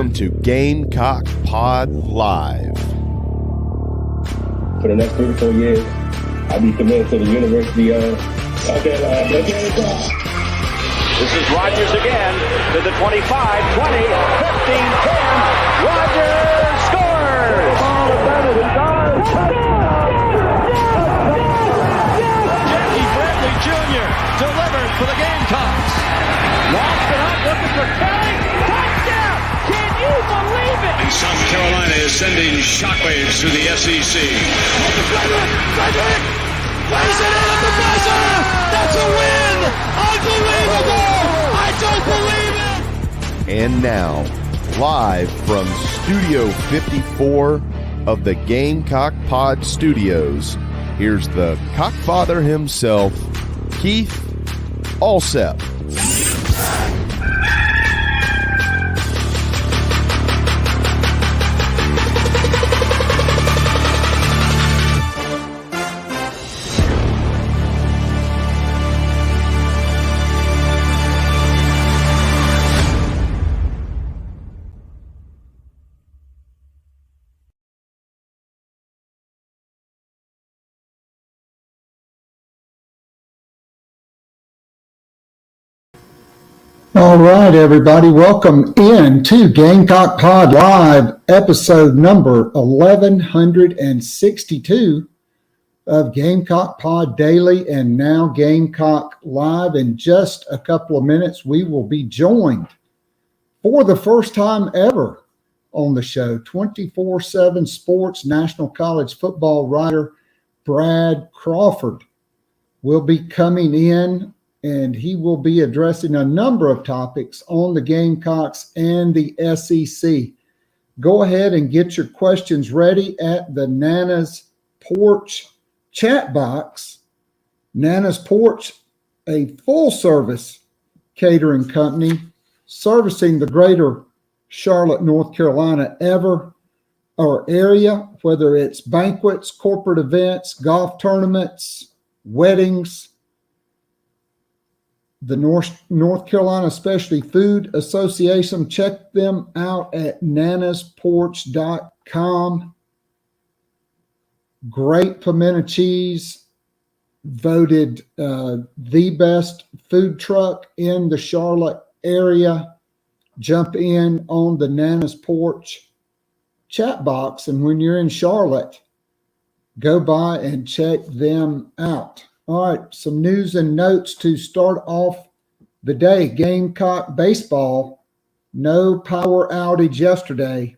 Welcome to Gamecock Pod Live. For the next 3 to 4 years, I'll be committed to the University of... Okay, let's get it done. This is Rodgers again to the 25, 20, 15, 10. Rodgers scores! All the better than Jackie Bradley Jr. delivered for the Gamecocks. Lost it up, looking for Kelly. Touchdown! Can you believe it? And South Carolina is sending shockwaves through the SEC. Frederick plays it in at the buzzer. That's a win! Unbelievable! I don't believe it! And now, live from Studio 54 of the Gamecock Pod Studios, here's the Cockfather himself, Keith Alsep. All right, everybody, welcome in to Gamecock Pod Live, episode number 1162 of Gamecock Pod Daily and now Gamecock Live. In just a couple of minutes, we will be joined for the first time ever on the show, 247 Sports National College football writer Brad Crawford will be coming in, and he will be addressing a number of topics on the Gamecocks and the SEC. Go ahead and get your questions ready at the Nana's Porch chat box. Nana's Porch, a full-service catering company servicing the greater Charlotte, North Carolina area, whether it's banquets, corporate events, golf tournaments, weddings. The North Carolina Specialty Food Association. Check them out at nanasporch.com. Great pimento cheese, voted the best food truck in the Charlotte area. Jump in on the Nana's Porch chat box, and when you're in Charlotte, go by and check them out. All right, some news and notes to start off the day. Gamecock baseball, no power outage yesterday.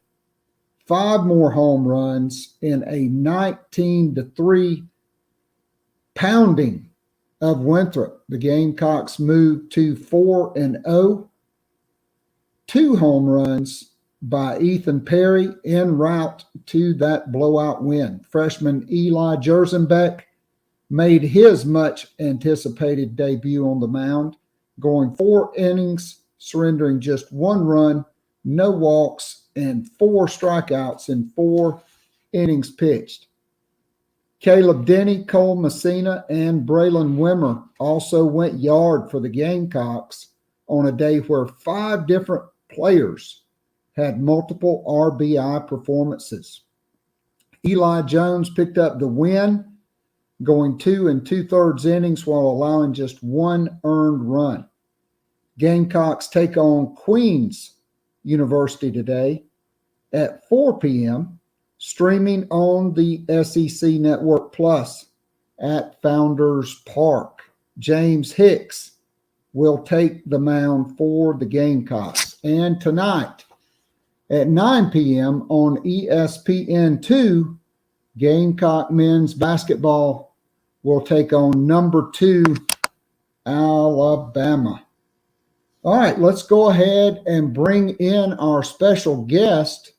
5 more home runs in a 19-3 pounding of Winthrop. The Gamecocks moved to 4-0. 2 home runs by Ethan Perry en route to that blowout win. Freshman Eli Jersenbeck made his much-anticipated debut on the mound, going 4 innings, surrendering just 1 run, no walks, and 4 strikeouts in 4 innings pitched. Caleb Denny, Cole Messina, and Braylon Wimmer also went yard for the Gamecocks on a day where 5 different players had multiple RBI performances. Eli Jones picked up the win, going 2 2/3 innings while allowing just 1 earned run. Gamecocks take on Queens University today at 4 p.m., streaming on the SEC Network Plus at Founders Park. James Hicks will take the mound for the Gamecocks. And tonight at 9 p.m. on ESPN2, Gamecock men's basketball will take on number 2 Alabama. All right, let's go ahead and bring in our special guest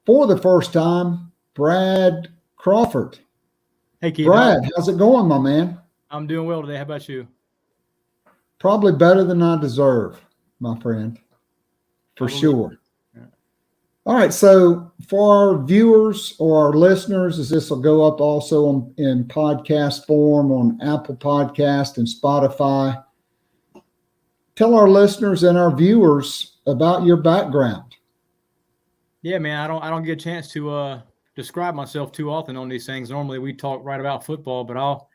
for the first time, Brad Crawford. Hey, Keith. Brad, how's it going, my man? I'm doing well today. How about you? Probably better than I deserve, my friend, for sure. All right, so for our viewers or our listeners, as this will go up also in podcast form on Apple Podcast and Spotify, tell our listeners and our viewers about your background. Yeah, man, I don't get a chance to describe myself too often on these things. Normally we talk right about football, but I'll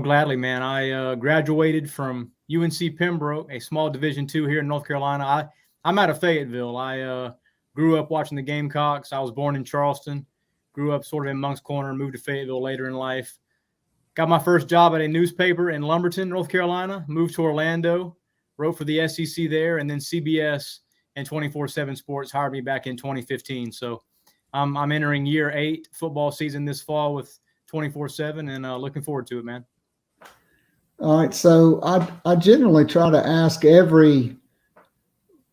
gladly, man. I graduated from UNC Pembroke, a small Division II here in North Carolina. I'm out of Fayetteville. I grew up watching the Gamecocks. I was born in Charleston, grew up sort of in Moncks Corner, moved to Fayetteville later in life. Got my first job at a newspaper in Lumberton, North Carolina, moved to Orlando, wrote for the SEC there, and then CBS and 247Sports hired me back in 2015. So I'm entering year 8 football season this fall with 24/7 and looking forward to it, man. All right. So I generally try to ask every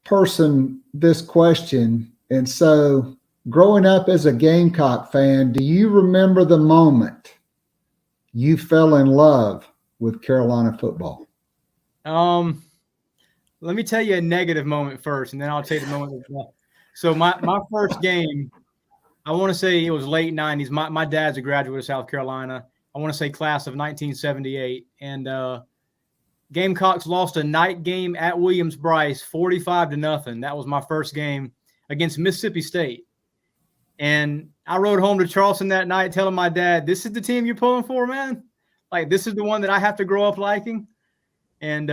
person this question. And so growing up as a Gamecock fan, do you remember the moment you fell in love with Carolina football? Let me tell you a negative moment first, and then I'll tell you the moment. So my first game, I want to say it was late 90s. My dad's a graduate of South Carolina. I want to say class of 1978. And Gamecocks lost a night game at Williams-Brice 45-0. That was my first game against Mississippi State. And I rode home to Charleston that night telling my dad, this is the team you're pulling for, man? Like, this is the one that I have to grow up liking? And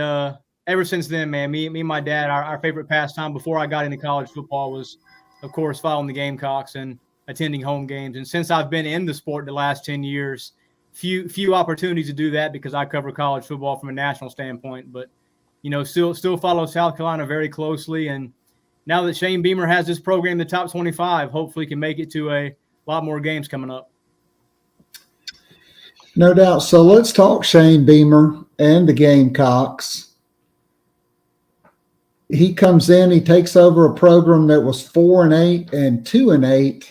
ever since then, man, me and my dad, our favorite pastime before I got into college football was, of course, following the Gamecocks and attending home games. And since I've been in the sport the last 10 years, few opportunities to do that because I cover college football from a national standpoint. But, still follow South Carolina very closely. And now that Shane Beamer has this program, the top 25, hopefully can make it to a lot more games coming up. No doubt. So let's talk Shane Beamer and the Gamecocks. He comes in, he takes over a program that was 4-8 and 2-8.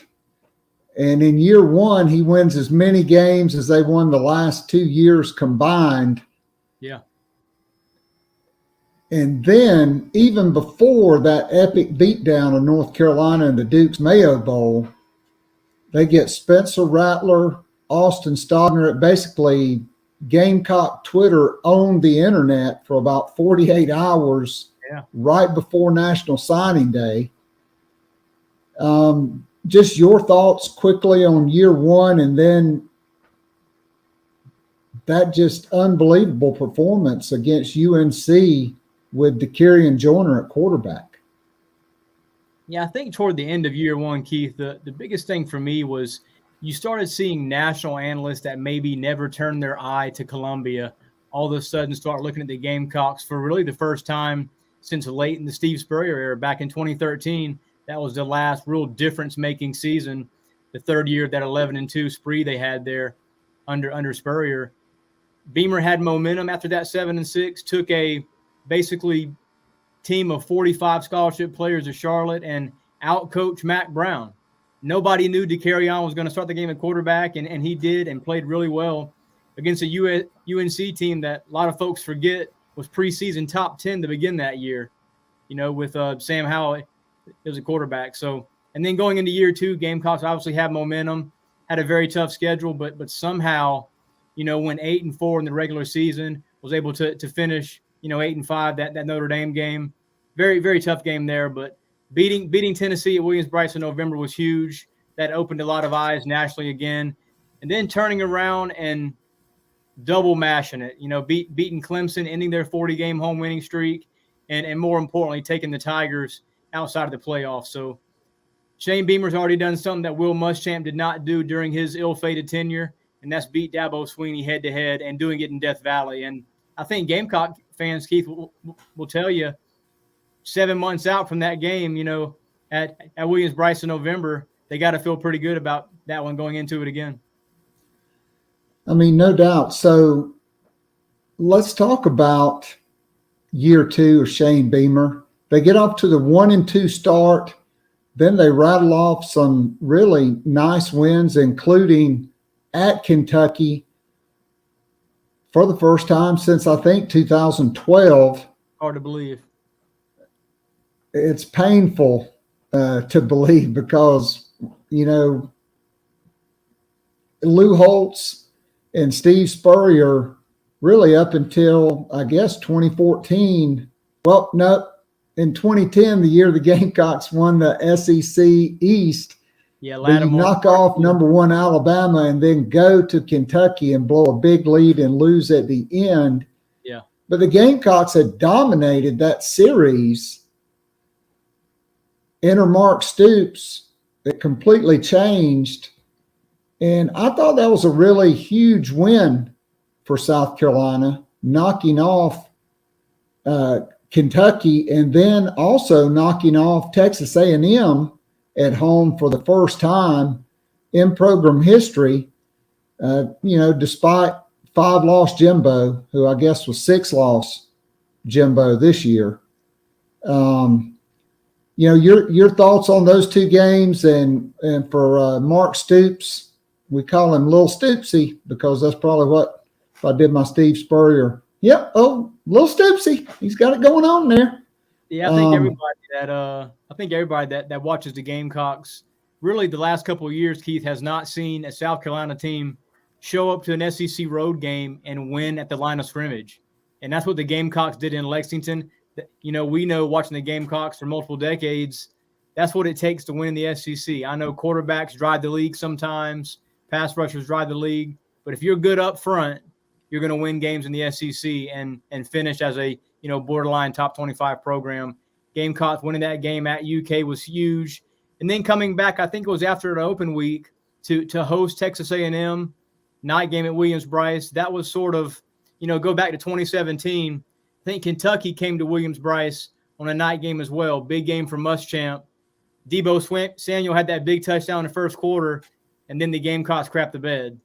And in year 1, he wins as many games as they won the last 2 years combined. Yeah. And then even before that epic beatdown of North Carolina in the Duke's Mayo Bowl, they get Spencer Rattler, Austin Stogner. Basically, Gamecock Twitter owned the internet for about 48 hours right before National Signing Day. Just your thoughts quickly on year 1 and then that just unbelievable performance against UNC with DeKarian Joyner at quarterback. Yeah, I think toward the end of year 1, Keith, the biggest thing for me was you started seeing national analysts that maybe never turned their eye to Columbia all of a sudden start looking at the Gamecocks for really the first time since late in the Steve Spurrier era back in 2013. That was the last real difference-making season, the third year of that 11-2 spree they had there under Spurrier. Beamer had momentum after that 7-6, took a basically team of 45 scholarship players to Charlotte and out-coached Mac Brown. Nobody knew DeKarian was going to start the game at quarterback, and he did and played really well against a UNC team that a lot of folks forget was preseason top 10 to begin that year, with Sam Howell as a quarterback. So, and then going into year 2, Gamecocks obviously had momentum, had a very tough schedule, but somehow, went 8-4 in the regular season, was able to finish, 8-5, that Notre Dame game. Very, very tough game there, but beating Tennessee at Williams-Brice in November was huge. That opened a lot of eyes nationally again. And then turning around and double mashing it, beating Clemson, ending their 40-game home winning streak, and more importantly, taking the Tigers outside of the playoffs. So Shane Beamer's already done something that Will Muschamp did not do during his ill-fated tenure, and that's beat Dabo Swinney head-to-head and doing it in Death Valley. And I think Gamecock fans, Keith, will tell you 7 months out from that game, at Williams-Brice in November, they got to feel pretty good about that one going into it again. I mean, no doubt. So let's talk about year 2 of Shane Beamer. They get off to the 1-2 start. Then they rattle off some really nice wins, including at Kentucky for the first time since, I think, 2012. Hard to believe. It's painful to believe because, Lou Holtz and Steve Spurrier really up until, I guess, 2014. Well, no, in 2010, the year the Gamecocks won the SEC East, Yeah, you Lattimore. knock off number 1 Alabama and then go to Kentucky and blow a big lead and lose at the end. Yeah. But the Gamecocks had dominated that series. Enter Mark Stoops. It completely changed. And I thought that was a really huge win for South Carolina, knocking off Kentucky and then also knocking off Texas A&M at home for the first time in program history, despite 5-loss Jimbo, who I guess was 6-loss Jimbo this year. Your thoughts on those two games and for Mark Stoops, we call him Lil Stoopsy because that's probably what, if I did my Steve Spurrier. Yep. Oh, Lil Stoopsy. He's got it going on there. Yeah, I think everybody that watches the Gamecocks, really the last couple of years, Keith, has not seen a South Carolina team show up to an SEC road game and win at the line of scrimmage. And that's what the Gamecocks did in Lexington. We know watching the Gamecocks for multiple decades, that's what it takes to win in the SEC. I know quarterbacks drive the league sometimes, pass rushers drive the league, but if you're good up front, you're going to win games in the SEC and finish as a borderline top 25 program. Gamecocks winning that game at UK was huge, and then coming back, I think it was after an open week to host Texas A&M, night game at Williams-Brice. That was sort of go back to 2017. I think Kentucky came to Williams-Brice on a night game as well. Big game for Muschamp. Debo Samuel had that big touchdown in the first quarter, and then the Gamecocks crapped the bed.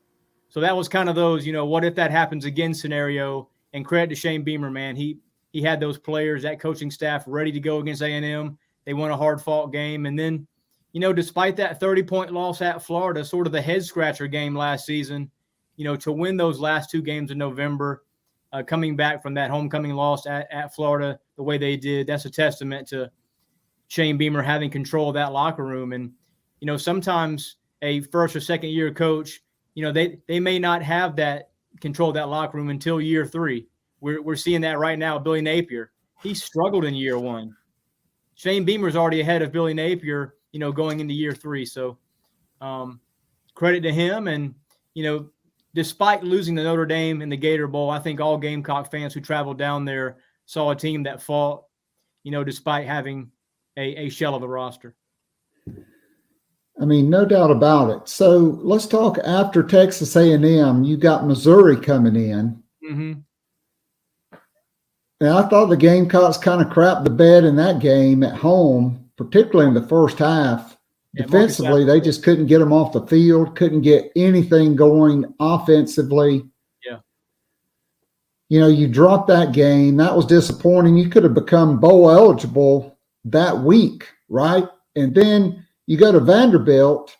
So that was kind of those, what if that happens again scenario. And credit to Shane Beamer, man. He had those players, that coaching staff ready to go against A&M. They won a hard-fought game. And then, despite that 30-point loss at Florida, sort of the head-scratcher game last season, to win those last two games in November, coming back from that homecoming loss at Florida the way they did, that's a testament to Shane Beamer having control of that locker room. And, sometimes a first or second year coach, they may not have that control of that locker room until year 3. We're seeing that right now. Billy Napier, he struggled in year 1. Shane Beamer's already ahead of Billy Napier, going into year 3. So credit to him. And, despite losing to Notre Dame in the Gator Bowl, I think all Gamecock fans who traveled down there saw a team that fought, despite having a shell of a roster. I mean, no doubt about it. So let's talk after Texas A&M. You got Missouri coming in. Mm-hmm. And I thought the Gamecocks kind of crapped the bed in that game at home, particularly in the first half. Yeah, defensively, they just couldn't get them off the field, couldn't get anything going offensively. Yeah. You dropped that game. That was disappointing. You could have become bowl eligible that week, right? And then you go to Vanderbilt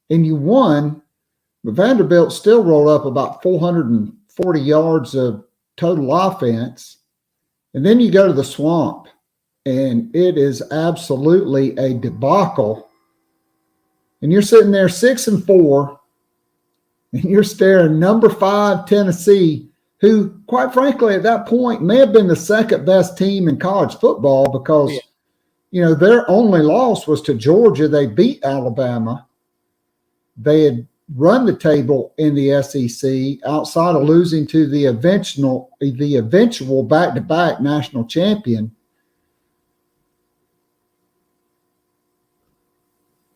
and you won, but Vanderbilt still rolled up about 440 yards of total offense. And then you go to the Swamp, and it is absolutely a debacle. And you're sitting there 6-4, and you're staring number 5 Tennessee, who, quite frankly, at that point may have been the second best team in college football because their only loss was to Georgia. They beat Alabama. They had run the table in the SEC outside of losing to the eventual back-to-back national champion.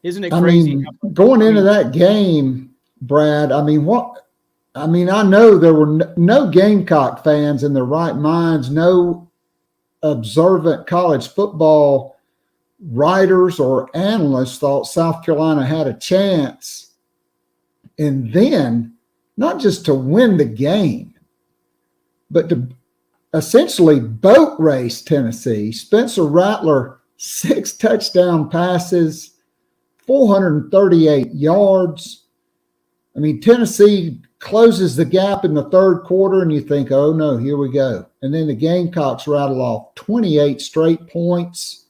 Isn't it crazy? Going into that game, Brad, I know there were no Gamecock fans in their right minds, no observant college football writers or analysts thought South Carolina had a chance. And then not just to win the game, but to essentially boat race Tennessee. Spencer Rattler, 6 touchdown passes, 438 yards. Tennessee closes the gap in the third quarter, and you think, oh, no, here we go. And then the Gamecocks rattle off 28 straight points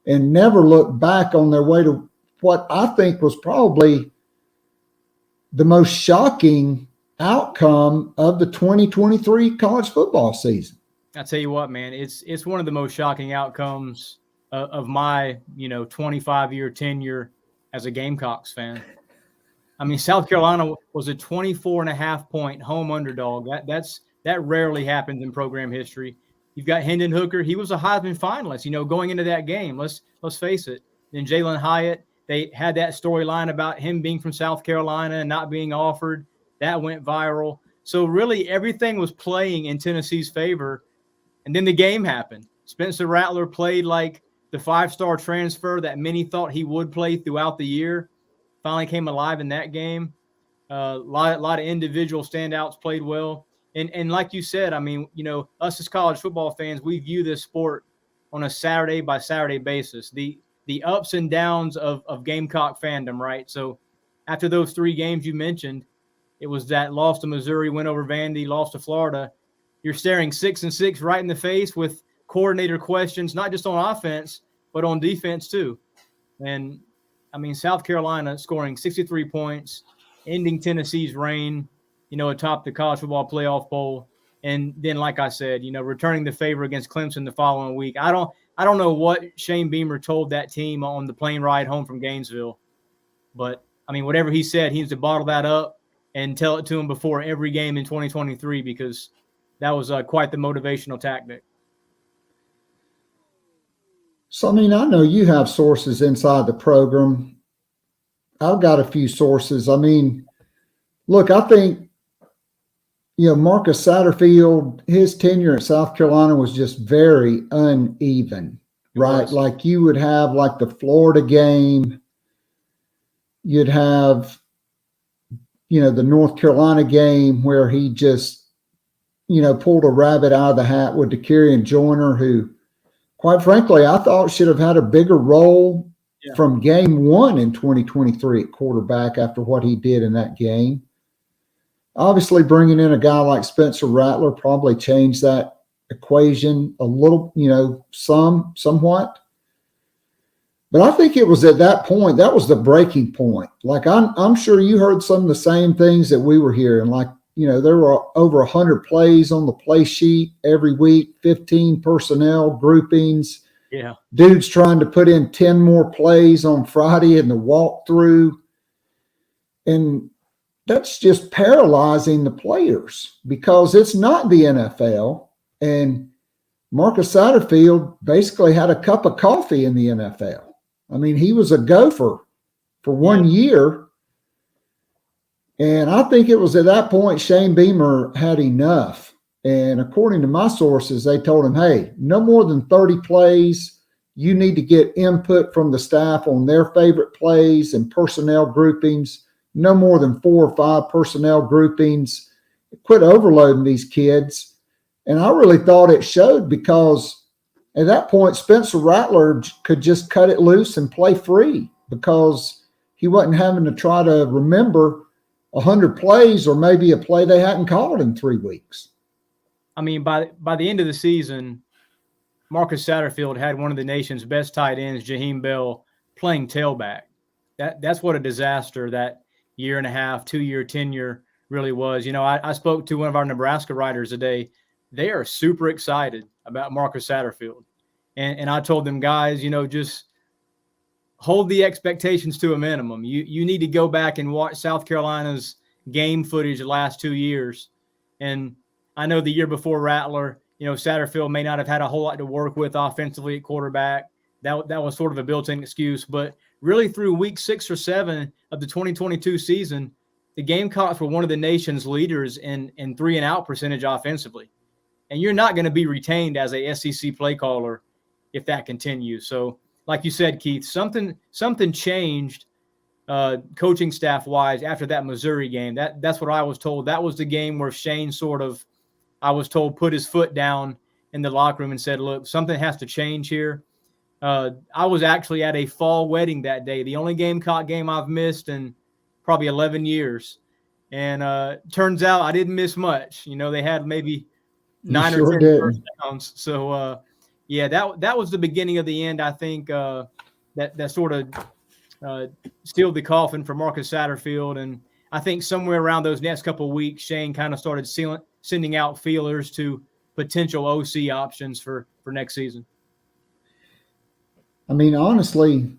and never look back on their way to what I think was probably the most shocking outcome of the 2023 college football season. I tell you what, man, it's one of the most shocking outcomes of my 25-year tenure as a Gamecocks fan. I mean, South Carolina was a 24.5-point home underdog. That rarely happens in program history. You've got Hendon Hooker. He was a Heisman finalist, going into that game. Let's face it. Then Jalen Hyatt, they had that storyline about him being from South Carolina and not being offered. That went viral. So really everything was playing in Tennessee's favor. And then the game happened. Spencer Rattler played like the 5-star transfer that many thought he would play throughout the year. Finally came alive in that game. A lot of individual standouts played well. And like you said, I mean, us as college football fans, we view this sport on a Saturday by Saturday basis. The ups and downs of Gamecock fandom, right? So after those 3 games you mentioned, it was that loss to Missouri, win over Vandy, loss to Florida. You're staring 6-6 right in the face with coordinator questions, not just on offense, but on defense too. And I mean, South Carolina scoring 63 points, ending Tennessee's reign, atop the college football playoff bowl. And then, like I said, returning the favor against Clemson the following week. I don't know what Shane Beamer told that team on the plane ride home from Gainesville, but I mean, whatever he said, he needs to bottle that up and tell it to him before every game in 2023, because that was quite the motivational tactic. So, I mean, I know you have sources inside the program. I've got a few sources. I mean, look, I think, Marcus Satterfield, his tenure at South Carolina was just very uneven, right? Like you would have like the Florida game, you'd have, the North Carolina game where he just, pulled a rabbit out of the hat with DeCarian Joyner, who, quite frankly, I thought should have had a bigger role from game 1 in 2023 at quarterback after what he did in that game. Obviously, bringing in a guy like Spencer Rattler probably changed that equation a little, somewhat. But I think it was at that point, that was the breaking point. Like, I'm sure you heard some of the same things that we were hearing. Like, there were over 100 plays on the play sheet every week, 15 personnel groupings. Yeah. Dudes trying to put in 10 more plays on Friday in the walkthrough. And that's just paralyzing the players because it's not the NFL. And Marcus Satterfield basically had a cup of coffee in the NFL. I mean, he was a gopher for 1 year. And I think it was at that point Shane Beamer had enough. And according to my sources, they told him, hey, no more than 30 plays. You need to get input from the staff on their favorite plays and personnel groupings. No more than 4 or 5 personnel groupings. Quit overloading these kids. And I really thought it showed because at that point, Spencer Rattler could just cut it loose and play free because he wasn't having to try to remember 100 plays or maybe a play they hadn't called in 3 weeks. I mean, by the end of the season, Marcus Satterfield had one of the nation's best tight ends, Jaheim Bell, playing tailback. That's what a disaster that 1.5, 2-year tenure really was. I spoke to one of our Nebraska writers today. They are super excited about Marcus Satterfield. And I told them, guys, just hold the expectations to a minimum. You need to go back and watch South Carolina's game footage the last 2 years. And I know the year before Rattler, Satterfield may not have had a whole lot to work with offensively at quarterback. That was sort of a built-in excuse. But really through week 6 or 7 of the 2022 season, the Gamecocks were one of the nation's leaders in 3-and-out percentage offensively. And you're not going to be retained as a SEC play caller if that continues. So, like you said, Keith, something changed coaching staff-wise after that Missouri game. That's what I was told. That was the game where Shane I was told, put his foot down in the locker room and said, look, something has to change here. I was actually at a fall wedding that day, the only Gamecock game I've missed in probably 11 years. And turns out I didn't miss much. They had maybe 9 or 10 first downs. So, that was the beginning of the end, I think, that sort of sealed the coffin for Marcus Satterfield. And I think somewhere around those next couple of weeks, Shane kind of started sending out feelers to potential OC options for next season. I mean, honestly,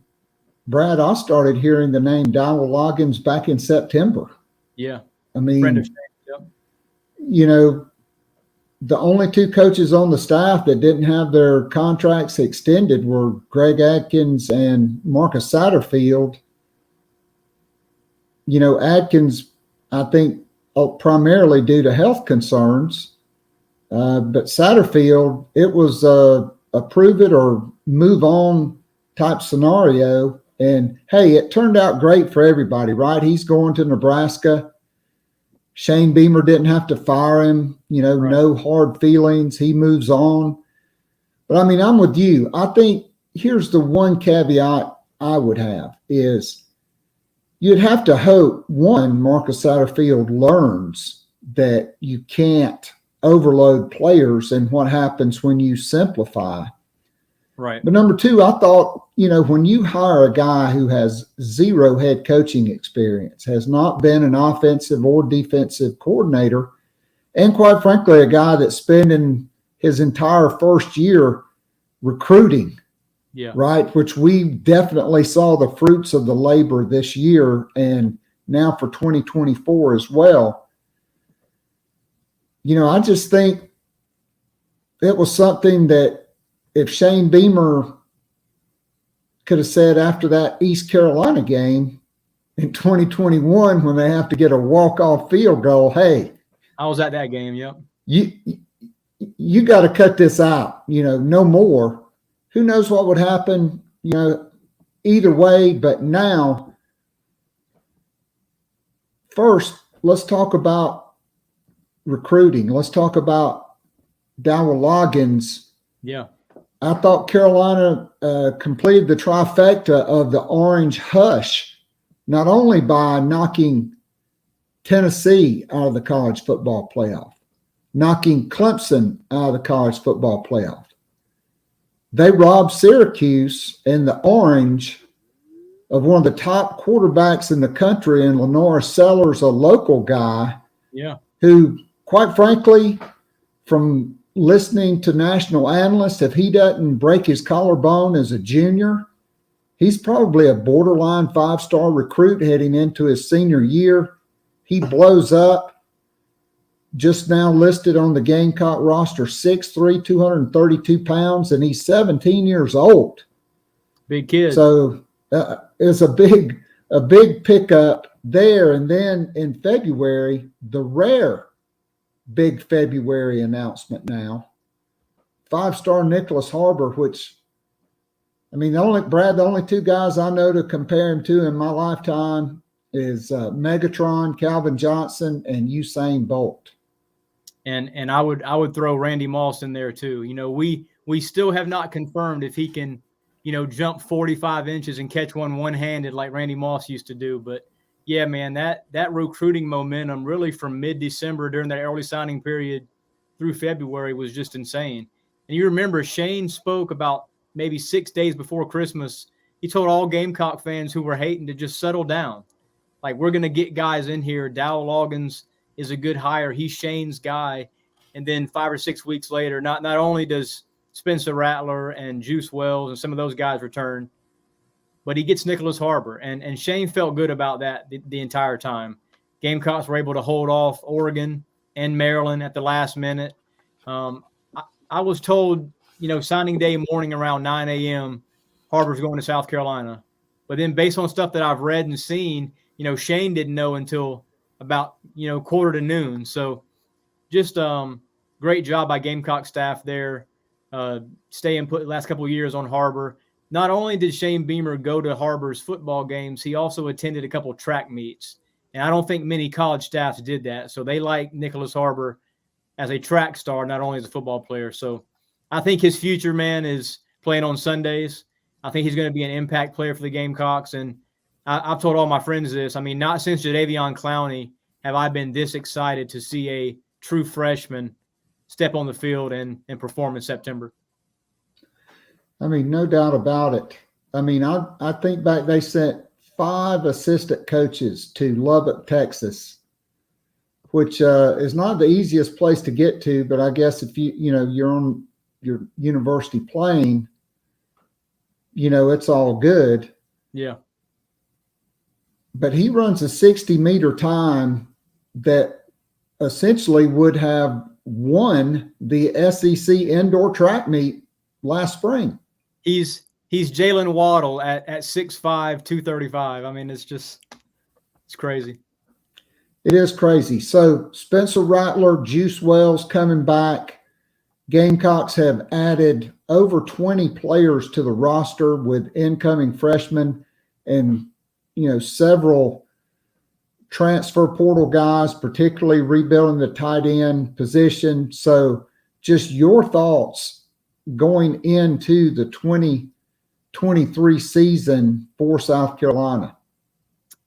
Brad, I started hearing the name Dowell Loggins back in September. Yeah. I mean, Friend of Shane, yep. You know, the only two coaches on the staff that didn't have their contracts extended were Greg Adkins and Marcus Satterfield. You know, Adkins, I think, primarily due to health concerns. But Satterfield, it was a prove it or move on type scenario. And, hey, it turned out great for everybody, right? He's going to Nebraska. Shane Beamer didn't have to fire him, you know, right. No hard feelings. He moves on. But, I mean, I'm with you. I think here's the one caveat I would have is you'd have to hope, one, Marcus Satterfield learns that you can't overload players and what happens when you simplify. Right. But number two, I thought, you know, when you hire a guy who has zero head coaching experience, has not been an offensive or defensive coordinator, and quite frankly, a guy that's spending his entire first year recruiting, right, which we definitely saw the fruits of the labor this year and now for 2024 as well. You know, I just think it was something that if Shane Beamer could have said after that East Carolina game in 2021 when they have to get a walk-off field goal, hey. I was at that game, yep. You got to cut this out, you know, no more. Who knows what would happen, you know, either way. But now, first, let's talk about recruiting. Let's talk about Dowell Loggins. Yeah. I thought Carolina completed the trifecta of the orange hush, not only by knocking Tennessee out of the college football playoff, knocking Clemson out of the college football playoff. They robbed Syracuse in the orange of one of the top quarterbacks in the country in Lenore Sellers, a local guy, who, quite frankly, from listening to national analysts, if he doesn't break his collarbone as a junior, he's probably a borderline 5-star recruit heading into his senior year. He blows up. Just now listed on the Gamecock roster, 6'3", 232 pounds, and he's 17 years old. Big kid. So it's a big pickup there. And then in February, the rare big February announcement now. 5-star Nicholas Harbor, which, I mean, the only two guys I know to compare him to in my lifetime is Megatron, Calvin Johnson, and Usain Bolt. And I would throw Randy Moss in there too. You know, we still have not confirmed if he can, you know, jump 45 inches and catch one-handed like Randy Moss used to do. But yeah, man, that recruiting momentum really from mid-December during that early signing period through February was just insane. And you remember Shane spoke about maybe 6 days before Christmas. He told all Gamecock fans who were hating to just settle down. Like, we're going to get guys in here. Dowell Loggins is a good hire. He's Shane's guy. And then 5 or 6 weeks later, not only does Spencer Rattler and Juice Wells and some of those guys return, but he gets Nicholas Harbor. And Shane felt good about that the entire time. Gamecocks were able to hold off Oregon and Maryland at the last minute. I was told, you know, signing day morning around 9 a.m., Harbor's going to South Carolina. But then based on stuff that I've read and seen, you know, Shane didn't know until about, you know, quarter to noon. So just great job by Gamecock staff there. Staying put the last couple of years on Harbor. Not only did Shane Beamer go to Harbor's football games, he also attended a couple of track meets. And I don't think many college staffs did that. So they like Nicholas Harbor as a track star, not only as a football player. So I think his future, man, is playing on Sundays. I think he's going to be an impact player for the Gamecocks. And I've told all my friends this. I mean, not since Jadeveon Clowney have I been this excited to see a true freshman step on the field and perform in September. I mean, no doubt about it. I mean, I think back, they sent 5 assistant coaches to Lubbock, Texas which is not the easiest place to get to, but I guess if you're on your university plane, it's all good. Yeah. But he runs a 60-meter time that essentially would have won the SEC indoor track meet last spring. He's Jalen Waddle at 6'5", 235. I mean, it's crazy. It is crazy. So Spencer Rattler, Juice Wells coming back. Gamecocks have added over 20 players to the roster with incoming freshmen and, several transfer portal guys, particularly rebuilding the tight end position. So just your thoughts going into the 2023 season for South Carolina.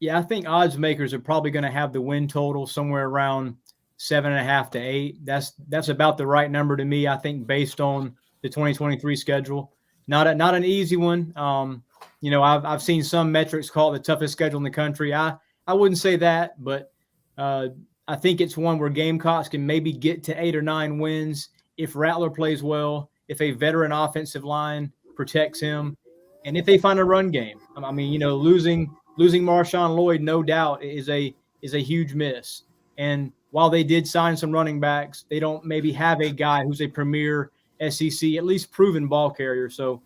Yeah, I think odds makers are probably going to have the win total somewhere around 7.5 to 8. That's about the right number to me, I think, based on the 2023 schedule. Not an easy one. I've seen some metrics call it the toughest schedule in the country. I wouldn't say that, but I think it's one where Gamecocks can maybe get to 8 or 9 wins if Rattler plays well, if a veteran offensive line protects him, and if they find a run game. I mean, losing Marshawn Lloyd, no doubt, is a huge miss. And while they did sign some running backs, they don't maybe have a guy who's a premier SEC, at least proven ball carrier. So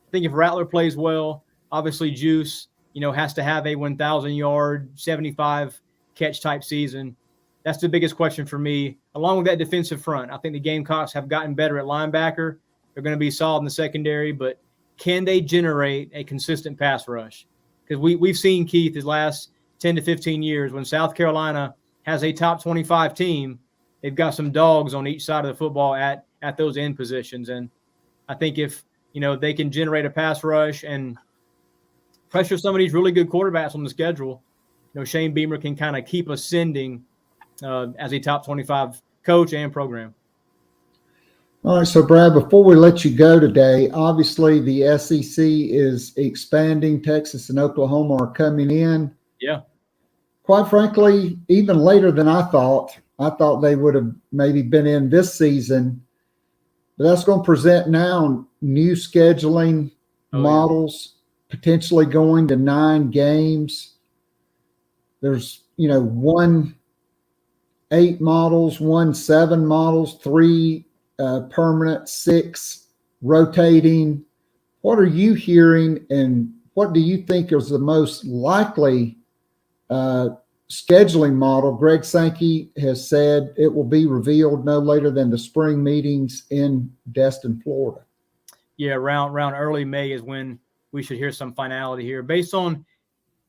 I think if Rattler plays well, obviously Juice, has to have a 1,000-yard, 75-catch type season. That's the biggest question for me, along with that defensive front. I think the Gamecocks have gotten better at linebacker. They're going to be solid in the secondary, but can they generate a consistent pass rush? Because we've seen, Keith, his last 10 to 15 years, when South Carolina has a top 25 team, they've got some dogs on each side of the football at those end positions. And I think if, they can generate a pass rush and pressure some of these really good quarterbacks on the schedule, Shane Beamer can kind of keep ascending as a top 25 coach and program. All right, so Brad, before we let you go today, obviously the SEC is expanding. Texas and Oklahoma are coming in. Yeah. Quite frankly, even later than I thought. I thought they would have maybe been in this season. But that's going to present now new scheduling models, potentially going to 9 games. There's, 1 8 models, 1 7 models, 3 permanent, 6 rotating. What are you hearing, and what do you think is the most likely scheduling model? Greg Sankey has said it will be revealed no later than the spring meetings in Destin, Florida. Yeah, around early May is when we should hear some finality here. Based on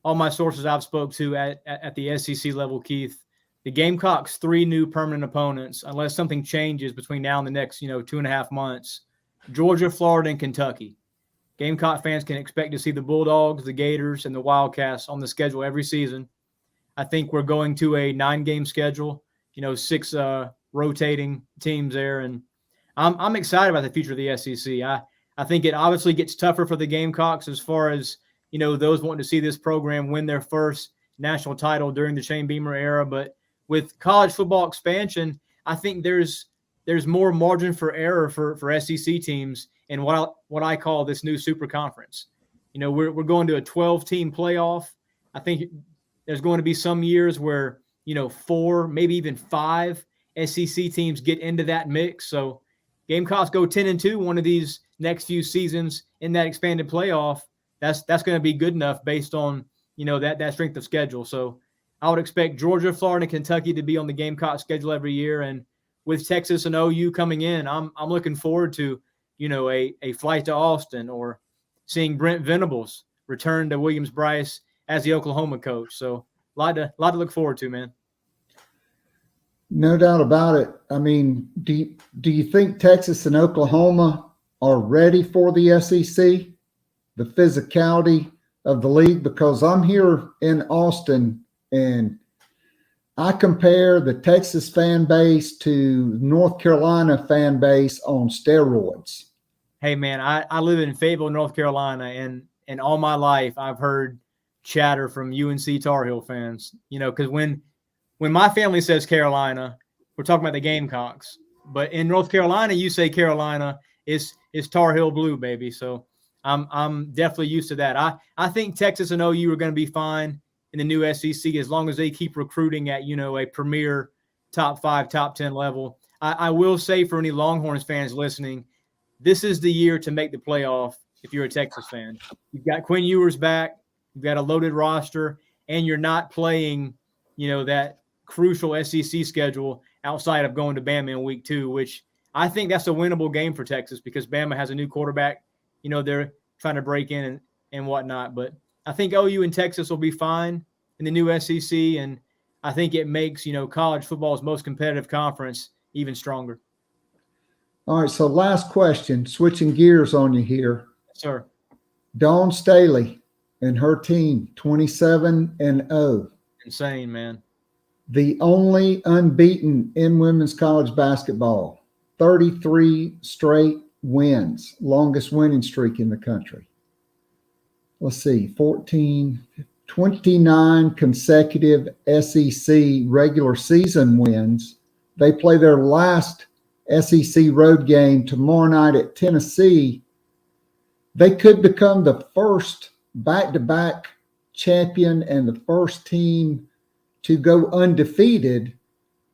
all my sources I've spoke to at the SEC level, Keith, the Gamecocks' 3 new permanent opponents, unless something changes between now and the next, 2.5 months, Georgia, Florida, and Kentucky. Gamecock fans can expect to see the Bulldogs, the Gators, and the Wildcats on the schedule every season. I think we're going to a 9-game schedule, 6 rotating teams there. And I'm excited about the future of the SEC. I think it obviously gets tougher for the Gamecocks as far as, those wanting to see this program win their first national title during the Shane Beamer era. But with college football expansion, I think there's more margin for error for SEC teams in what I call this new super conference. We're going to a 12-team playoff. I think there's going to be some years where, 4, maybe even 5 SEC teams get into that mix. So Gamecocks go 10-2 one of these next few seasons in that expanded playoff. That's going to be good enough based on, that strength of schedule. So I would expect Georgia, Florida, and Kentucky to be on the Gamecock schedule every year. And with Texas and OU coming in, I'm looking forward to, a flight to Austin or seeing Brent Venables return to Williams-Brice as the Oklahoma coach. So a lot to look forward to, man. No doubt about it. I mean, do you think Texas and Oklahoma are ready for the SEC, the physicality of the league? Because I'm here in Austin and I compare the Texas fan base to North Carolina fan base on steroids. Hey, man, I live in Fayetteville, North Carolina, and all my life I've heard chatter from UNC Tar Heel fans, because when when my family says Carolina, we're talking about the Gamecocks. But in North Carolina, you say Carolina is Tar Heel blue, baby. So I'm definitely used to that. I think Texas and OU are going to be fine in the new SEC as long as they keep recruiting at, a premier top 5, top 10 level. I will say for any Longhorns fans listening, this is the year to make the playoff if you're a Texas fan. You've got Quinn Ewers back, you've got a loaded roster, and you're not playing, that crucial SEC schedule outside of going to Bama in week 2, which I think that's a winnable game for Texas because Bama has a new quarterback. They're trying to break in and whatnot. But I think OU and Texas will be fine in the new SEC, and I think it makes, college football's most competitive conference even stronger. All right, so last question, switching gears on you here. Sir. Dawn Staley and her team, 27-0. Insane, man. The only unbeaten in women's college basketball, 33 straight wins, longest winning streak in the country. Let's see, 29 consecutive SEC regular season wins. They play their last SEC road game tomorrow night at Tennessee. They could become the first back-to-back champion and the first team to go undefeated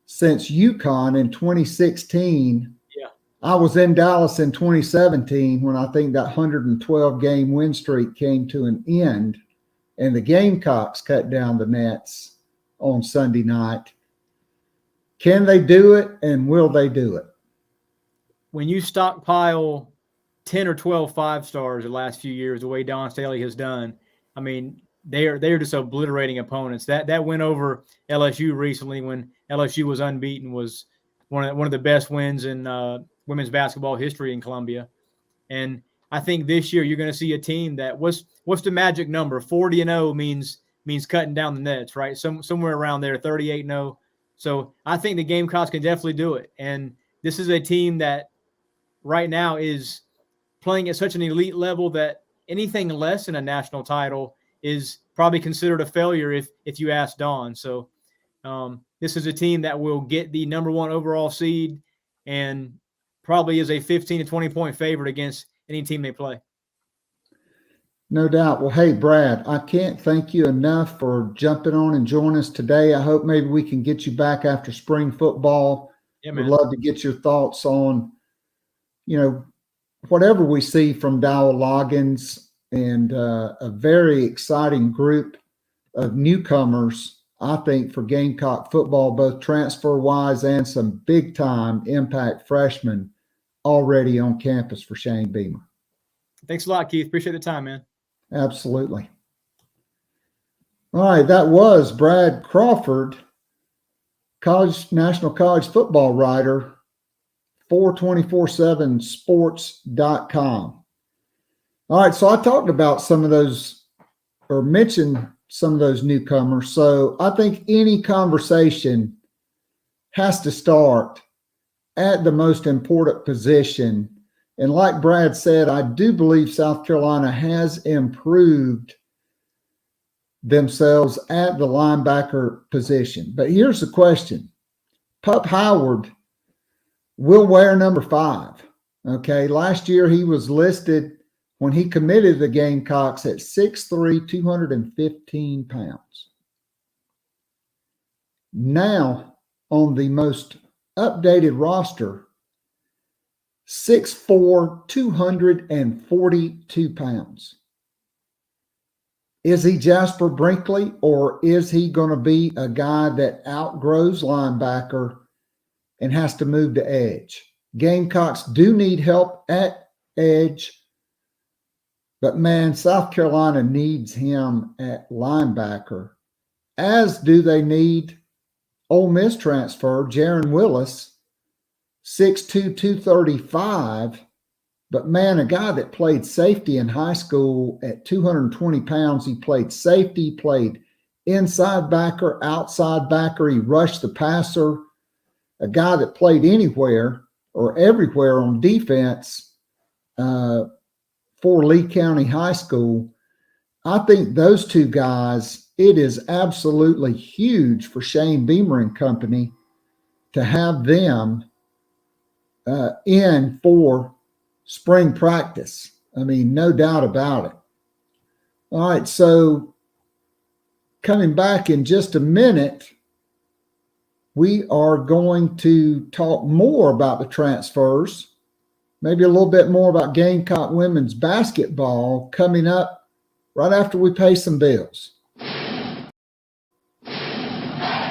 since UConn in 2016. Yeah. I was in Dallas in 2017 when I think that 112-game win streak came to an end, and the Gamecocks cut down the nets on Sunday night. Can they do it, and will they do it? When you stockpile 10 or 12 5-stars the last few years, the way Dawn Staley has done, I mean, they're just obliterating opponents. That win over LSU recently, when LSU was unbeaten, was one of the best wins in women's basketball history in Columbia. And I think this year you're going to see a team that what's the magic number? 40-0 means cutting down the nets, right? Somewhere around there, 38-0. So I think the Gamecocks can definitely do it. And this is a team that right now is playing at such an elite level that anything less than a national title is probably considered a failure if you ask Dawn. So this is a team that will get the number 1 overall seed and probably is a 15 to 20 point favorite against any team they play. No doubt. Well, hey, Brad, I can't thank you enough for jumping on and joining us today. I hope maybe we can get you back after spring football. Yeah, man. We'd love to get your thoughts on, whatever we see from Dowell Loggins and a very exciting group of newcomers, I think, for Gamecock football, both transfer-wise and some big-time impact freshmen already on campus for Shane Beamer. Thanks a lot, Keith. Appreciate the time, man. Absolutely. All right, that was Brad Crawford, national college football writer for 247sports.com. All right, so I talked about some of those, or mentioned some of those newcomers. So I think any conversation has to start at the most important position. And like Brad said, I do believe South Carolina has improved themselves at the linebacker position. But here's the question. Pup Howard will wear number 5. Okay, last year he was listed when he committed the Gamecocks at 6'3", 215 pounds. Now, on the most updated roster, 6'4", 242 pounds. Is he Jasper Brinkley, or is he going to be a guy that outgrows linebacker and has to move to edge? Gamecocks do need help at edge, but man, South Carolina needs him at linebacker, as do they need Ole Miss transfer Jaron Willis, 6'2", 235. But man, a guy that played safety in high school at 220 pounds, he played safety, played inside backer, outside backer. He rushed the passer. A guy that played anywhere or everywhere on defense for Lee County High School. I think those two guys, it is absolutely huge for Shane Beamer and company to have them in for spring practice. I mean, no doubt about it. All right, so coming back in just a minute, we are going to talk more about the transfers, maybe a little bit more about Gamecock women's basketball coming up right after we pay some bills.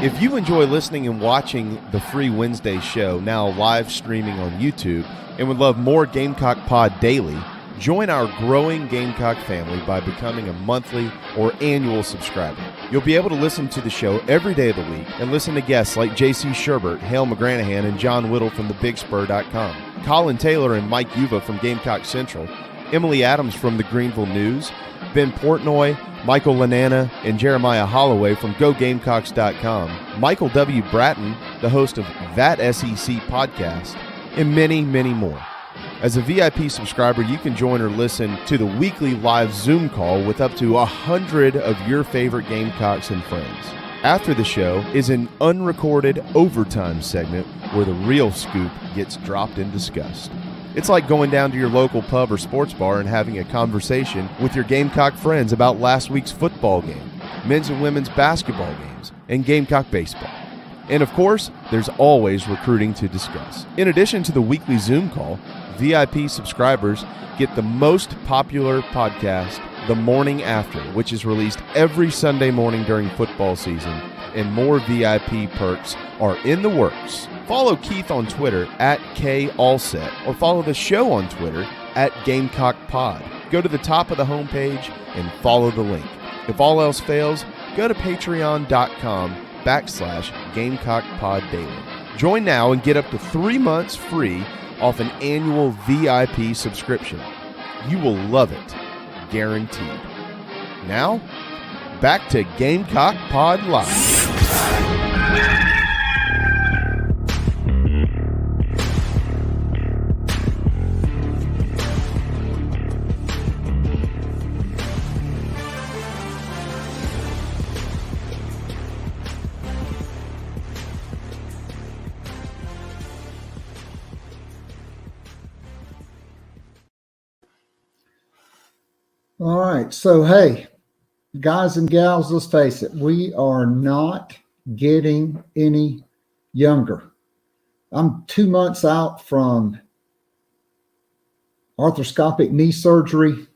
If you enjoy listening and watching the free Wednesday show, now live streaming on YouTube, and would love more Gamecock Pod daily, join our growing Gamecock family by becoming a monthly or annual subscriber. You'll be able to listen to the show every day of the week and listen to guests like J.C. Sherbert, Hale McGranahan, and John Whittle from thebigspur.com, Colin Taylor and Mike Yuva from Gamecock Central, Emily Adams from the Greenville News, Ben Portnoy, Michael Lanana, and Jeremiah Holloway from GoGamecocks.com, Michael W. Bratton, the host of That SEC podcast, and many, many more. As a VIP subscriber, you can join or listen to the weekly live Zoom call with up to 100 of your favorite Gamecocks and friends. After the show is an unrecorded overtime segment where the real scoop gets dropped and discussed. It's like going down to your local pub or sports bar and having a conversation with your Gamecock friends about last week's football game, men's and women's basketball games, and Gamecock baseball. And of course, there's always recruiting to discuss. In addition to the weekly Zoom call, VIP subscribers get the most popular podcast, The Morning After, which is released every Sunday morning during football season, and more VIP perks are in the works. Follow Keith on Twitter @KAllset or follow the show on Twitter @GamecockPod. Go to the top of the homepage and follow the link. If all else fails, go to patreon.com/GamecockPodDaily. Join now and get up to 3 months free off an annual VIP subscription. You will love it, guaranteed. Now, back to Gamecock Pod Live. All right. So, hey, guys and gals, let's face it. We are not getting any younger. I'm 2 months out from arthroscopic knee surgery.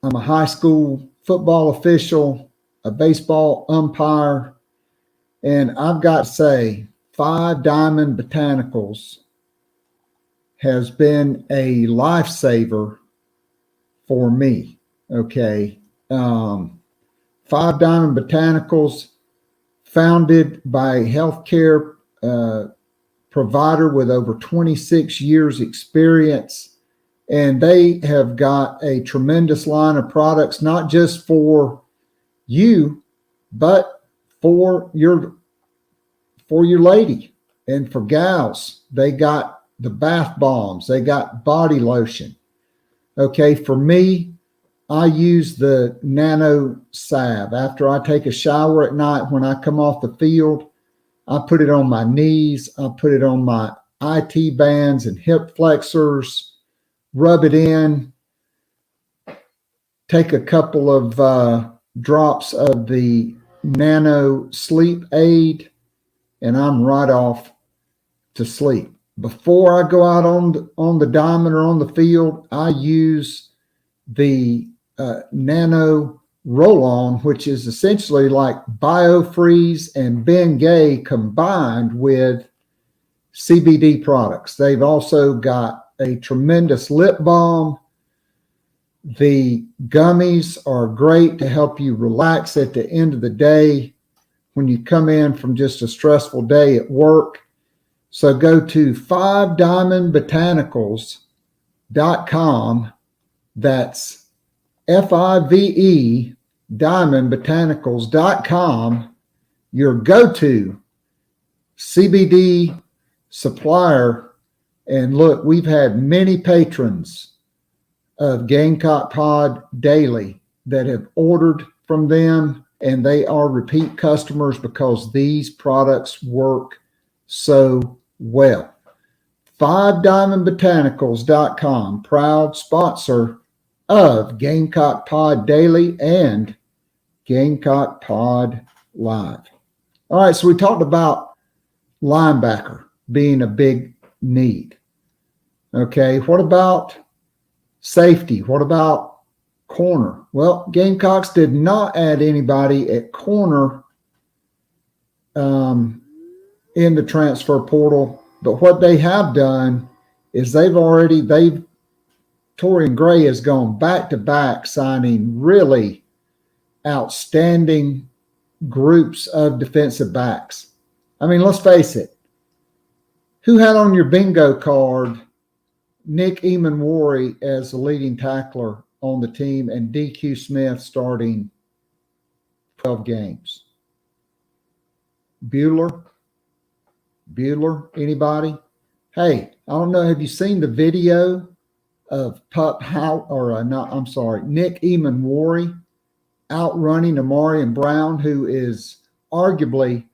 I'm a high school football official, a baseball umpire, and I've got to say, 5 Diamond Botanicals has been a lifesaver for me. Okay. 5 Diamond Botanicals, founded by a healthcare provider with over 26 years experience. And they have got a tremendous line of products, not just for you, but for your lady and for gals. They got the bath bombs. They got body lotion. Okay, for me, I use the Nano Salve. After I take a shower at night, when I come off the field, I put it on my knees. I put it on my IT bands and hip flexors, rub it in, take a couple of drops of the Nano Sleep Aid, and I'm right off to sleep. Before I go out on the diamond or on the field, I use the Nano Roll-On, which is essentially like BioFreeze and Bengay combined with CBD products. They've also got a tremendous lip balm. The gummies are great to help you relax at the end of the day when you come in from just a stressful day at work. So go to 5diamondbotanicals.com. That's FIVE diamondbotanicals.com, your go-to CBD supplier. And look, we've had many patrons of Gamecock Pod Daily that have ordered from them, and they are repeat customers because these products work so well. 5diamondbotanicals.com, proud sponsor of Gamecock Pod Daily and Gamecock Pod Live. All right, so we talked about linebacker being a big need. Okay, what about safety? What about corner? Well, Gamecocks did not add anybody at corner in the transfer portal, but what they have done is Torian Gray has gone back-to-back signing really outstanding groups of defensive backs. I mean, let's face it. Who had on your bingo card Nick Eamon-Warry as the leading tackler on the team and DQ Smith starting 12 games? Bueller, anybody? Hey, I don't know. Have you seen the video of Nick Eamon-Warry outrunning Amarian Brown, who is arguably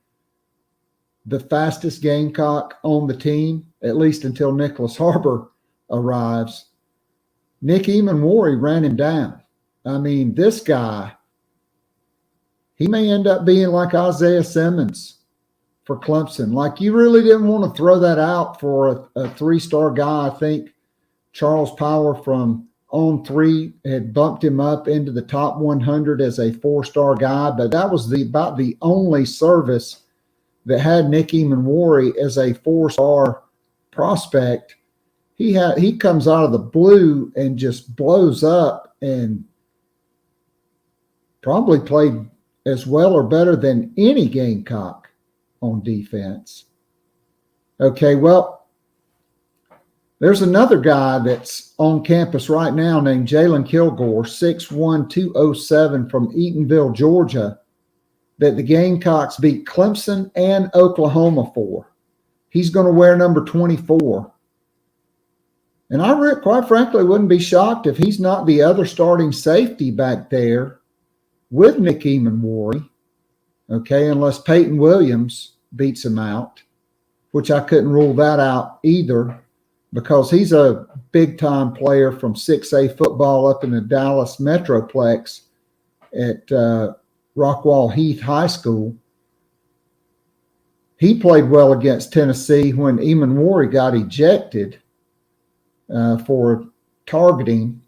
the fastest Gamecock on the team, at least until Nicholas Harbor arrives? Nick Eamon-Warry ran him down. I mean, this guy, he may end up being like Isaiah Simmons for Clemson. Like, you really didn't want to throw that out for a three-star guy. I think Charles Power from On 3 had bumped him up into the top 100 as a four-star guy, but that was about the only service that had Nick Eamon-Warry as a four-star prospect. He comes out of the blue and just blows up and probably played as well or better than any Gamecock on defense. Okay, well, there's another guy that's on campus right now named Jalen Kilgore, 6'1", 207 from Eatonville, Georgia, that the Gamecocks beat Clemson and Oklahoma for. He's going to wear number 24. And I quite frankly wouldn't be shocked if he's not the other starting safety back there with Nick Eamon-Warry, okay, unless Peyton Williams beats him out, which I couldn't rule that out either, because he's a big-time player from 6A football up in the Dallas Metroplex at Rockwall Heath High School. He played well against Tennessee when Eamon-Warry got ejected for targeting.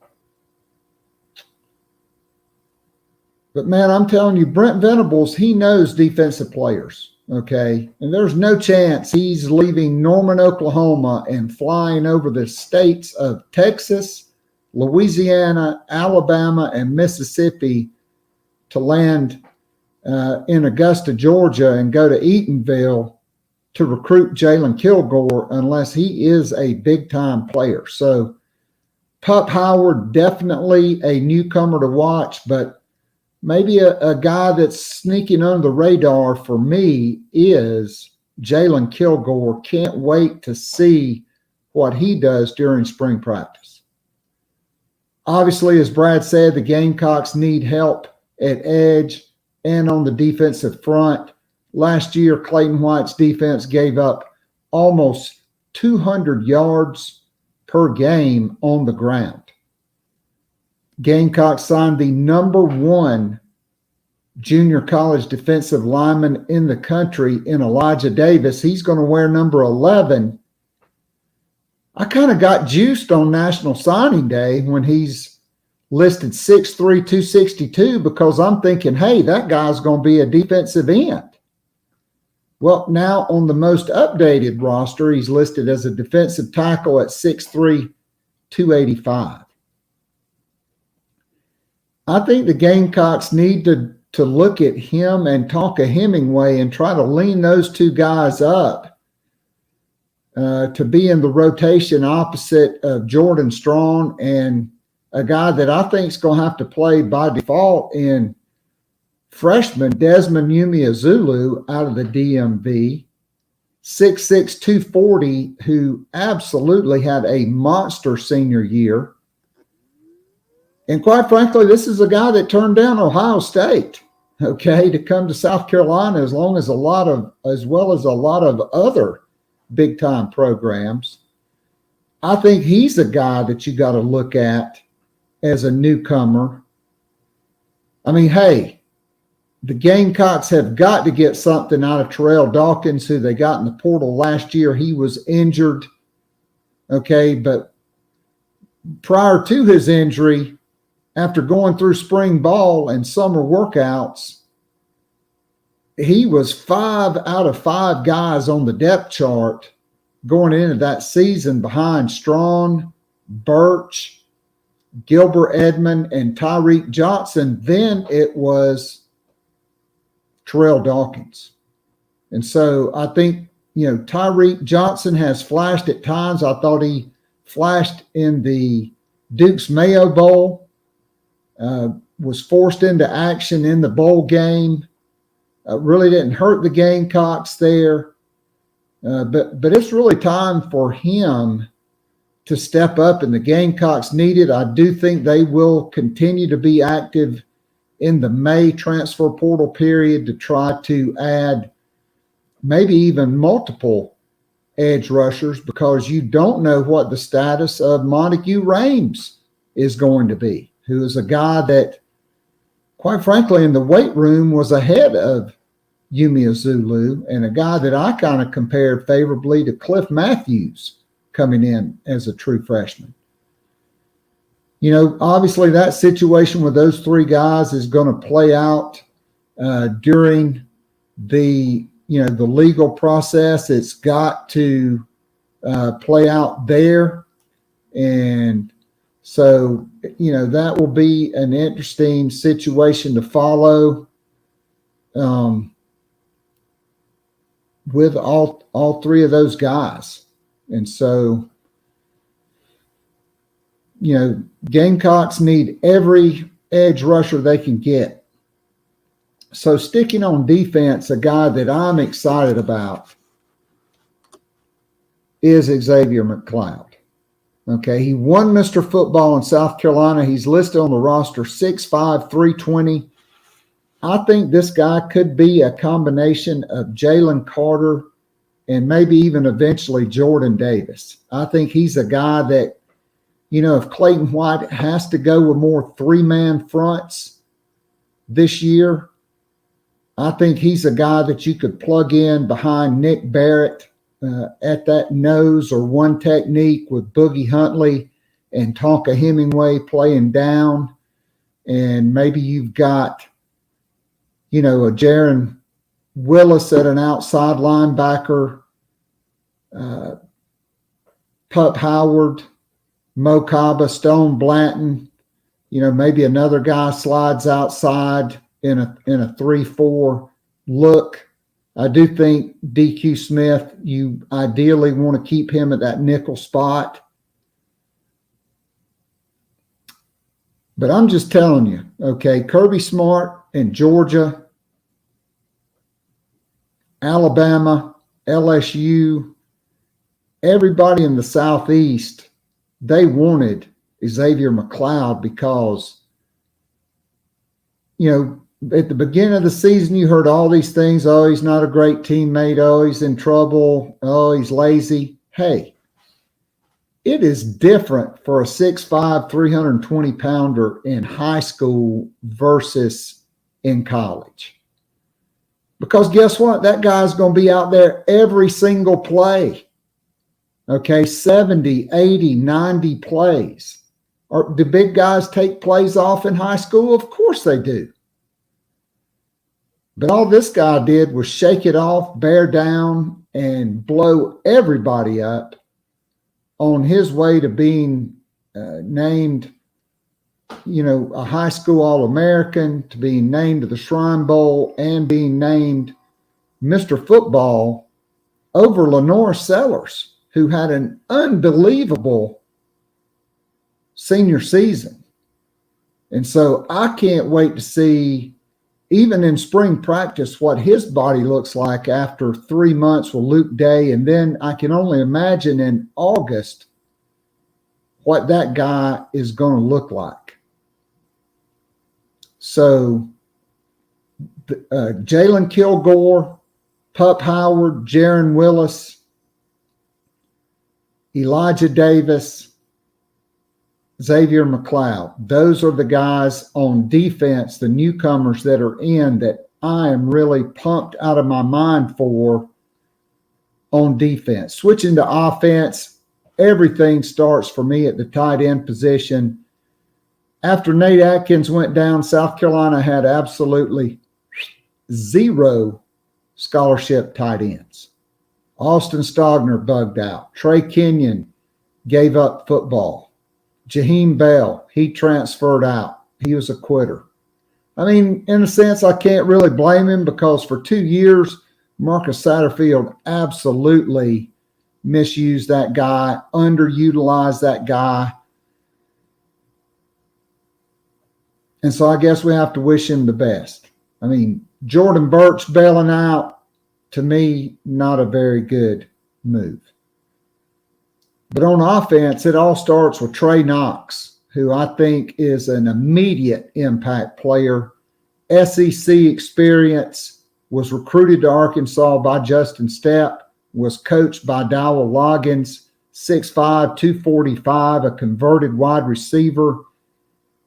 But, man, I'm telling you, Brent Venables, he knows defensive players, okay? And there's no chance he's leaving Norman, Oklahoma and flying over the states of Texas, Louisiana, Alabama, and Mississippi to land in Augusta, Georgia and go to Eatonville to recruit Jalen Kilgore unless he is a big-time player. So Pup Howard, definitely a newcomer to watch, but maybe a guy that's sneaking under the radar for me is Jalen Kilgore. Can't wait to see what he does during spring practice. Obviously, as Brad said, the Gamecocks need help at edge and on the defensive front. Last year, Clayton White's defense gave up almost 200 yards per game on the ground. Gamecocks signed the number 1 junior college defensive lineman in the country in Elijah Davis. He's going to wear number 11. I kind of got juiced on National Signing Day when he's listed 6'3", 262 because I'm thinking, hey, that guy's going to be a defensive end. Well, now on the most updated roster, he's listed as a defensive tackle at 6'3", 285. I think the Gamecocks need to look at him and talk a Hemingway and try to lean those two guys up to be in the rotation opposite of Jordan Strong and a guy that I think is going to have to play by default in freshman Desmond Umeozulu out of the DMV, 6'6", 240, who absolutely had a monster senior year. And quite frankly, this is a guy that turned down Ohio State, okay, to come to South Carolina as well as a lot of other big-time programs. I think he's a guy that you got to look at as a newcomer. I mean, hey, the Gamecocks have got to get something out of Terrell Dawkins, who they got in the portal last year. He was injured, okay, but prior to his injury, after going through spring ball and summer workouts, he was 5 out of 5 guys on the depth chart going into that season behind Strawn, Birch, Gilbert Edmond, and Tyreek Johnson. Then it was Terrell Dawkins. And so I think, Tyreek Johnson has flashed at times. I thought he flashed in the Duke's Mayo Bowl, was forced into action in the bowl game. Really didn't hurt the Gamecocks there. But it's really time for him to step up, and the Gamecocks need it. I do think they will continue to be active in the May transfer portal period to try to add maybe even multiple edge rushers, because you don't know what the status of Montague Rames is going to be, who is a guy that, quite frankly, in the weight room was ahead of Yumi Zulu, and a guy that I kind of compared favorably to Cliff Matthews coming in as a true freshman. Obviously that situation with those 3 guys is going to play out during the legal process. It's got to play out there. And so, that will be an interesting situation to follow. With all 3 of those guys. And so, Gamecocks need every edge rusher they can get. So sticking on defense, a guy that I'm excited about is Xavier McLeod. Okay, he won Mr. Football in South Carolina. He's listed on the roster 6'5", 320. I think this guy could be a combination of Jalen Carter and maybe even eventually Jordan Davis. I think he's a guy that, if Clayton White has to go with more 3-man fronts this year, I think he's a guy that you could plug in behind Nick Barrett at that nose or one technique with Boogie Huntley and Tonka Hemingway playing down. And maybe you've got a Jaron Willis at an outside linebacker, Pup Howard, Mo Kaba, Stone Blanton, maybe another guy slides outside in a 3-4 look. I do think DQ Smith, you ideally want to keep him at that nickel spot. But I'm just telling you, okay, Kirby Smart in Georgia, Alabama, LSU, everybody in the Southeast, they wanted Xavier McLeod because, at the beginning of the season, you heard all these things. Oh, he's not a great teammate. Oh, he's in trouble. Oh, he's lazy. Hey, it is different for a 6'5", 320-pounder in high school versus in college. Because guess what? That guy's going to be out there every single play. Okay, 70, 80, 90 plays. Do big guys take plays off in high school? Of course they do. But all this guy did was shake it off, bear down, and blow everybody up on his way to being named, a high school All-American, to being named to the Shrine Bowl, and being named Mr. Football over Lenore Sellers, who had an unbelievable senior season. And so I can't wait to see, even in spring practice, what his body looks like after 3 months with Luke Day. And then I can only imagine in August what that guy is going to look like. So Jalen Kilgore, Pup Howard, Jaron Willis, Elijah Davis, Xavier McLeod. Those are the guys on defense, the newcomers that are in, that I am really pumped out of my mind for on defense. Switching to offense, everything starts for me at the tight end position. After Nate Atkins went down, South Carolina had absolutely zero scholarship tight ends. Austin Stogner bugged out. Trey Kenyon gave up football. Jaheim Bell, he transferred out. He was a quitter. I mean, in a sense, I can't really blame him, because for 2 years, Marcus Satterfield absolutely misused that guy, underutilized that guy. And so I guess we have to wish him the best. I mean, Jordan Burch bailing out, to me, not a very good move. But on offense, it all starts with Trey Knox, who I think is an immediate impact player. SEC experience, was recruited to Arkansas by Justin Stepp, was coached by Dowell Loggins, 6'5", 245, a converted wide receiver.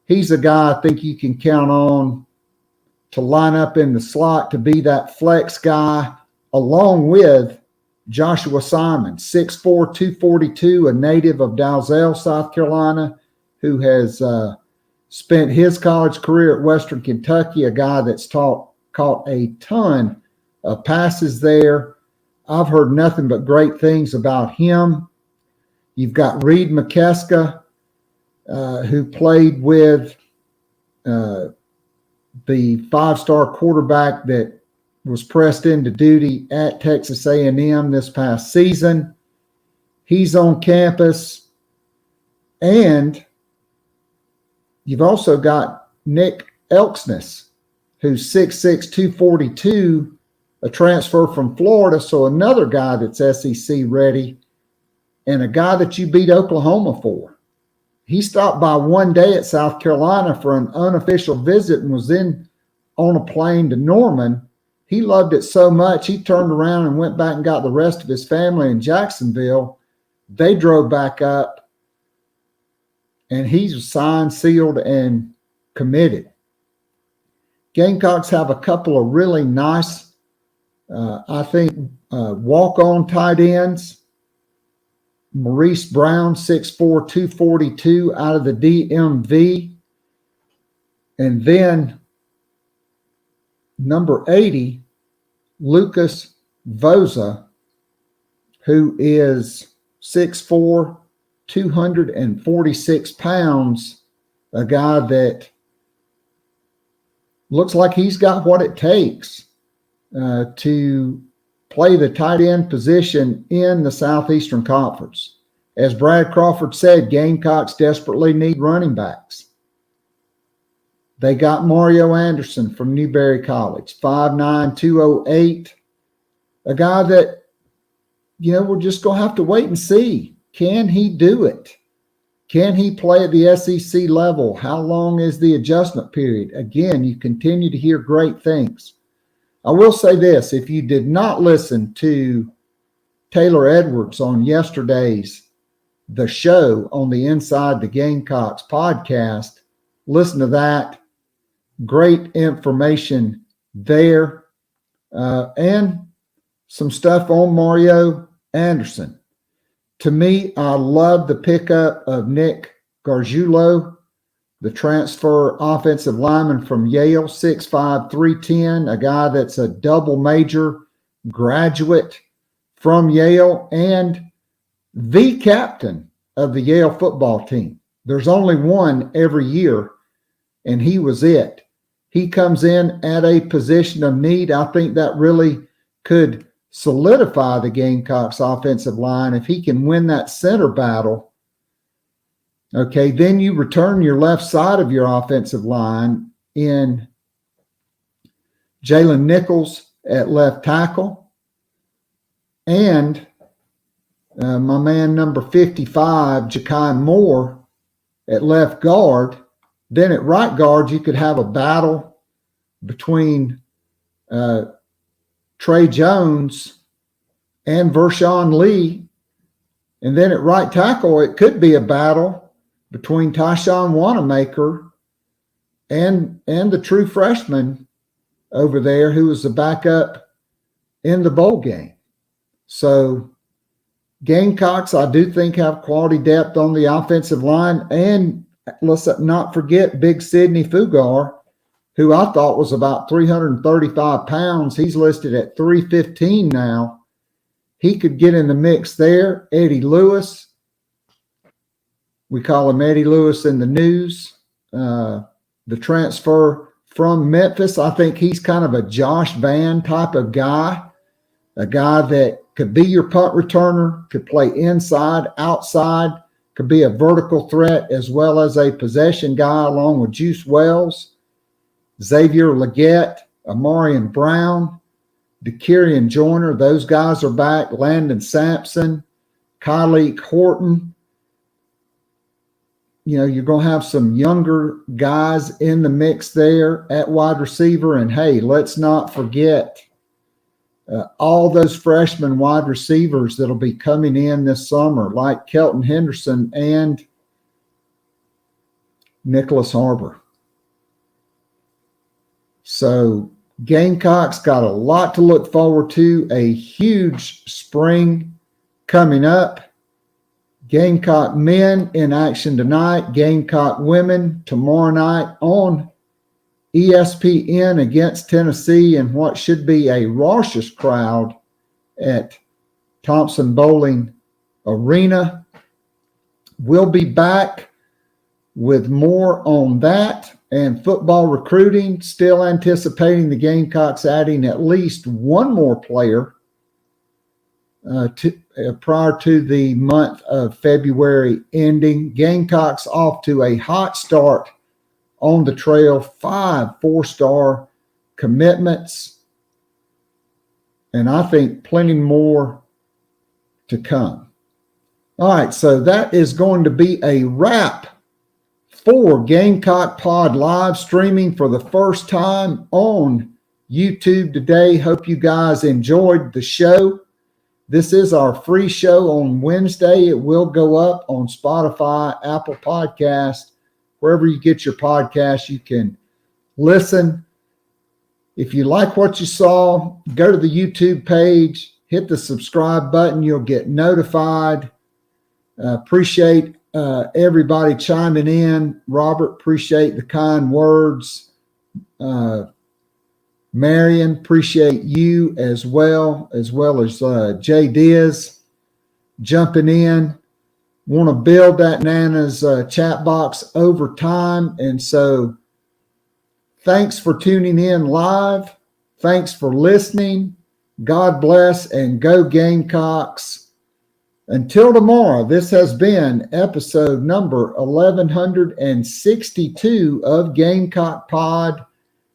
He's a guy I think you can count on to line up in the slot, to be that flex guy, along with Joshua Simon, 6'4", 242, a native of Dalzell, South Carolina, who has spent his college career at Western Kentucky, a guy that's caught a ton of passes there. I've heard nothing but great things about him. You've got Reed McKeska, who played with the five-star quarterback that was pressed into duty at Texas A&M this past season. He's on campus. And you've also got Nick Elksness, who's 6'6", 242, a transfer from Florida, so another guy that's SEC ready, and a guy that you beat Oklahoma for. He stopped by one day at South Carolina for an unofficial visit and was then on a plane to Norman. He loved it so much, he turned around and went back and got the rest of his family in Jacksonville. They drove back up, and he's signed, sealed, and committed. Gamecocks have a couple of really nice, walk-on tight ends. Maurice Brown, 6'4", 242, out of the DMV. And then number 80, Lucas Voza, who is 6'4", 246 pounds, a guy that looks like he's got what it takes to play the tight end position in the Southeastern Conference. As Brad Crawford said, Gamecocks desperately need running backs. They got Mario Anderson from Newberry College, 5'9", 208, a guy that, we're just going to have to wait and see. Can he do it? Can he play at the SEC level? How long is the adjustment period? Again, you continue to hear great things. I will say this, if you did not listen to Taylor Edwards on yesterday's The Show on the Inside the Gamecocks podcast, listen to that. Great information there. And some stuff on Mario Anderson. To me, I love the pickup of Nick Gargiulo, the transfer offensive lineman from Yale, 6'5", 310, a guy that's a double major graduate from Yale and the captain of the Yale football team. There's only one every year, and he was it. He comes in at a position of need. I think that really could solidify the Gamecocks offensive line if he can win that center battle. Okay, then you return your left side of your offensive line in Jalen Nichols at left tackle and my man number 55, Ja'Kai Moore, at left guard. Then at right guard, you could have a battle between Trey Jones and Vershawn Lee. And then at right tackle, it could be a battle between Tyshawn Wanamaker and the true freshman over there who was the backup in the bowl game. So Gamecocks, I do think, have quality depth on the offensive line. And let's not forget Big Sidney Fugar, who I thought was about 335 pounds. He's listed at 315 now. He could get in the mix there. Eddie Lewis, we call him Eddie Lewis in the news. The transfer from Memphis, I think he's kind of a Josh Vann type of guy, a guy that could be your punt returner, could play inside, outside, could be a vertical threat as well as a possession guy along with Juice Wells, Xavier Leggett, Amarian Brown, DeKirian Joyner. Those guys are back. Landon Sampson, Kyleek Horton. You know, you're going to have some younger guys in the mix there at wide receiver. And, hey, let's not forget all those freshman wide receivers that'll be coming in this summer, like Kelton Henderson and Nicholas Harbor. So Gamecocks got a lot to look forward to, a huge spring coming up. Gamecock men in action tonight, Gamecock women tomorrow night on ESPN against Tennessee, and what should be a raucous crowd at Thompson Bowling Arena. We'll be back with more on that and football recruiting, still anticipating the Gamecocks adding at least one more player prior to the month of February ending. Gamecocks off to a hot start on the trail, 5 4-star commitments, and I think plenty more to come. All right, so that is going to be a wrap for Gamecock Pod live streaming for the first time on YouTube today. Hope you guys enjoyed the show. This is our free show on Wednesday. It will go up on Spotify, Apple Podcasts, wherever you get your podcasts, you can listen. If you like what you saw, go to the YouTube page, hit the subscribe button. You'll get notified. Appreciate everybody chiming in. Robert, appreciate the kind words. Marion, appreciate you as well as Jay Diaz jumping in. Want to build that Nana's chat box over time. And so thanks for tuning in live. Thanks for listening. God bless and go Gamecocks. Until tomorrow, this has been episode number 1162 of Gamecock Pod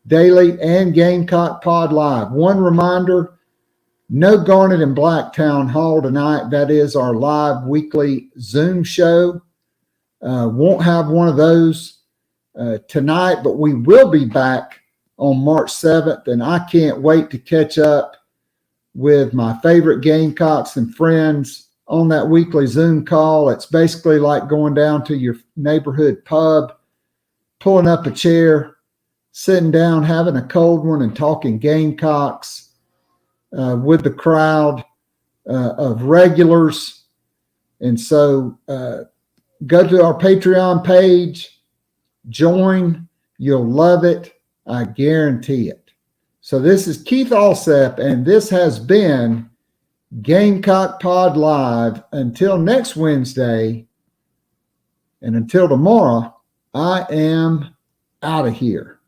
Daily and Gamecock Pod Live. One reminder, no Garnet and Black Town Hall tonight. That is our live weekly Zoom show. Won't have one of those tonight, but we will be back on March 7th, and I can't wait to catch up with my favorite Gamecocks and friends on that weekly Zoom call. It's basically like going down to your neighborhood pub, pulling up a chair, sitting down, having a cold one, and talking Gamecocks with the crowd of regulars. And so go to our Patreon page, join. You'll love it. I guarantee it. So this is Keith Alsep, and this has been Gamecock Pod Live. Until next Wednesday, and until tomorrow, I am out of here.